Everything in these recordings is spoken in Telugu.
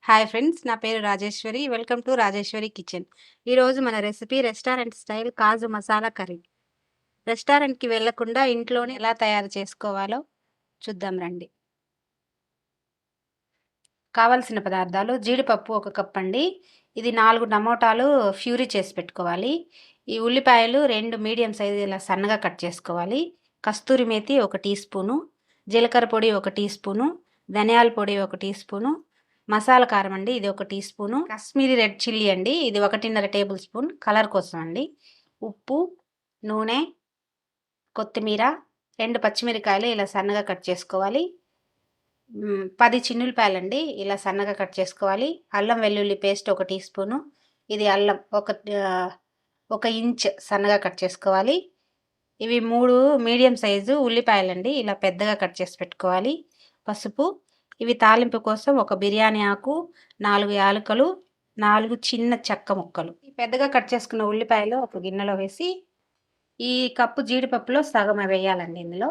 హాయ్ ఫ్రెండ్స్, నా పేరు Rajeshwari. Welcome to Rajeshwari kitchen. ఈరోజు మన రెసిపీ రెస్టారెంట్ స్టైల్ కాజు మసాలా కర్రీ. రెస్టారెంట్కి వెళ్లకుండా ఇంట్లోనే ఎలా తయారు చేసుకోవాలో చూద్దాం రండి. కావలసిన పదార్థాలు: జీడిపప్పు 1 కప్ అండి. ఇది 4 టమోటాలు ప్యూరీ చేసి పెట్టుకోవాలి. ఈ ఉల్లిపాయలు 2 మీడియం సైజు ఇలా సన్నగా కట్ చేసుకోవాలి. కస్తూరి మేతి 1 టీ స్పూను, జీలకర్ర పొడి 1 టీ స్పూను, ధనియాల పొడి 1 టీ స్పూను, మసాలా కారం అండి ఇది 1 teaspoon, Kashmiri red chilli అండి ఇది 1.5 టేబుల్ స్పూన్ కలర్ కోసం అండి, ఉప్పు, నూనె, కొత్తిమీర, 2 పచ్చిమిరకాయలు ఇలా సన్నగా కట్ చేసుకోవాలి. 10 చిన్నులపాయలండి ఇలా సన్నగా కట్ చేసుకోవాలి. అల్లం వెల్లుల్లి పేస్ట్ 1 టీ స్పూను, ఇది అల్లం 1 ఇంచ్ సన్నగా కట్ చేసుకోవాలి. ఇవి 3 మీడియం సైజు ఉల్లిపాయలండి ఇలా పెద్దగా కట్ చేసి పెట్టుకోవాలి. పసుపు, ఇవి తాలింపు కోసం 1 బిర్యానీ ఆకు, 4 యాలకులు, 4 చిన్న చెక్క ముక్కలు. ఈ పెద్దగా కట్ చేసుకున్న ఉల్లిపాయలు ఒక గిన్నెలో వేసి ఈ కప్పు జీడిపప్పులో సగం వేయాలండి. ఇందులో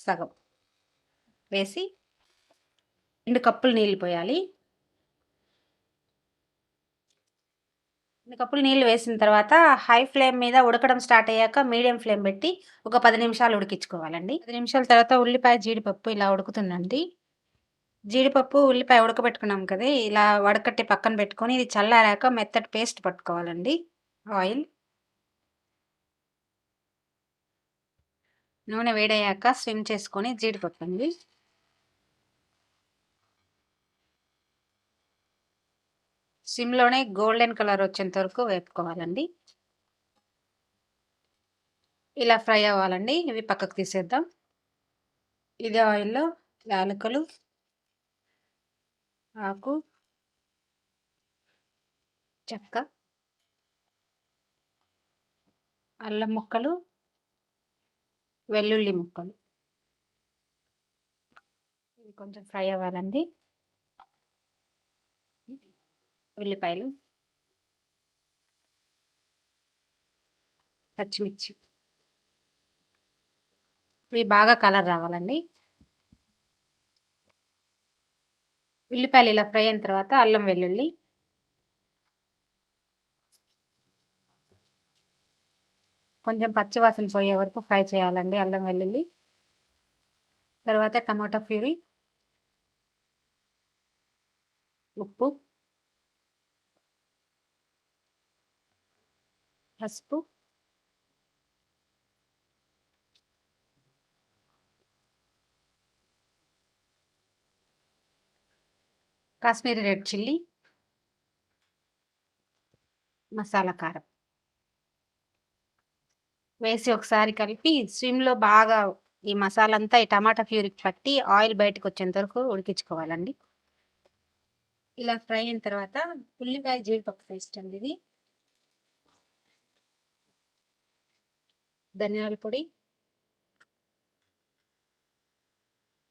సగం వేసి 2 కప్పులు నీళ్ళు పోయాలి. 2 కప్పులు నీళ్ళు వేసిన తర్వాత హై ఫ్లేమ్ మీద ఉడకడం స్టార్ట్ అయ్యాక మీడియం ఫ్లేమ్ పెట్టి ఒక 10 నిమిషాలు ఉడికించుకోవాలండి. 10 నిమిషాల తర్వాత ఉల్లిపాయ జీడిపప్పు ఇలా ఉడుకుతుందండి. జీడిపప్పు ఉల్లిపాయ ఉడకబెట్టుకున్నాం కదా, ఇలా వడకట్టి పక్కన పెట్టుకొని ఇది చల్లారాక మెత్తటి పేస్ట్ పట్టుకోవాలండి. ఆయిల్, నూనె వేడయ్యాక స్విమ్ చేసుకొని జీడిపప్పు అండి సిమ్లోనే గోల్డెన్ కలర్ వచ్చేంత వరకు వేపుకోవాలండి. ఇలా ఫ్రై అవ్వాలండి. ఇవి పక్కకు తీసేద్దాం. ఇదే ఆయిల్లో యాలకులు, ఆకు, చెక్క, అల్లం ముక్కలు, వెల్లుల్లి ముక్కలు ఇవి కొంచెం ఫ్రై అవ్వాలండి. ఉల్లిపాయలు, పచ్చిమిర్చి ఇవి బాగా కలర్ రావాలండి. ఉల్లిపాయలు ఇలా ఫ్రై అయిన తర్వాత అల్లం వెల్లుల్లి, కొంచెం పచ్చివాసన పోయే వరకు ఫ్రై చేయాలండి అల్లం వెల్లుల్లి. తర్వాత టమాటా ప్యూరీ, ఉప్పు, పసుపు, కాశ్మీరీ రెడ్ చిల్లీ, మసాలా కారం వేసి ఒకసారి కలిపి స్విమ్లో బాగా ఈ మసాలా అంతా ఈ టమాటా ప్యూరీకి పట్టి ఆయిల్ బయటకు వచ్చేంత వరకు ఉడికించుకోవాలండి. ఇలా ఫ్రై అయిన తర్వాత ఉల్లిపాయ జీడిపప్పు పేస్ట్ అండి ఇది, ధనియాల పొడి,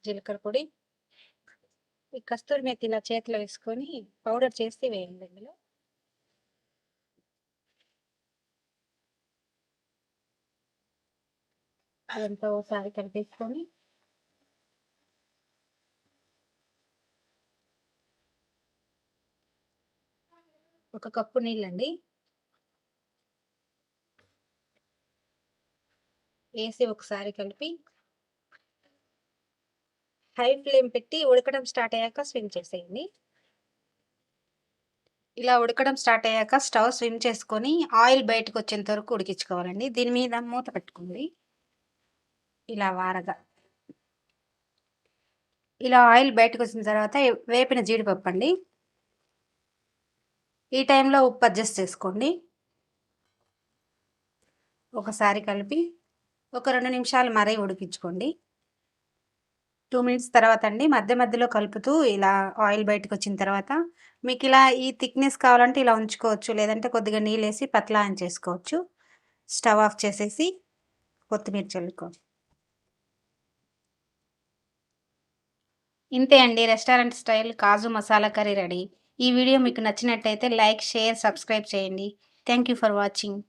జీలకర్ర పొడి, ఈ కస్తూరి మేతి ఇలా చేతిలో వేసుకొని పౌడర్ చేసి వేయండి. ఇందులో అదంతా ఒకసారి కలిపేసుకొని 1 కప్పు నీళ్ళండి వేసి ఒకసారి కలిపి హై ఫ్లేమ్ పెట్టి ఉడకడం స్టార్ట్ అయ్యాక స్విమ్ చేసేయండి. ఇలా ఉడకడం స్టార్ట్ అయ్యాక స్టవ్ స్విమ్ చేసుకొని ఆయిల్ బయటకు వచ్చేంత వరకు ఉడికించుకోవాలండి. దీని మీద మూత పెట్టుకోండి. ఇలా వారగా ఇలా ఆయిల్ బయటకు వచ్చిన తర్వాత వేపిన జీడిపప్పు అండి. ఈ టైంలో ఉప్పు అడ్జస్ట్ చేసుకోండి. ఒకసారి కలిపి ఒక 2 నిమిషాలు మరీ ఉడికించుకోండి. 2 మినిట్స్ తర్వాత అండి మధ్య మధ్యలో కలుపుతూ ఇలా ఆయిల్ బయటకు వచ్చిన తర్వాత మీకు ఇలా ఈ థిక్నెస్ కావాలంటే ఇలా ఉంచుకోవచ్చు, లేదంటే కొద్దిగా నీళ్ళు వేసి పతలా అని చేసుకోవచ్చు. స్టవ్ ఆఫ్ చేసేసి కొత్తిమీర చల్లుకోండి. ఇంతే అండి, రెస్టారెంట్ స్టైల్ కాజు మసాలా కర్రీ రెడీ. ఈ వీడియో మీకు నచ్చినట్టయితే లైక్, షేర్, సబ్స్క్రైబ్ చేయండి. Thank you for watching.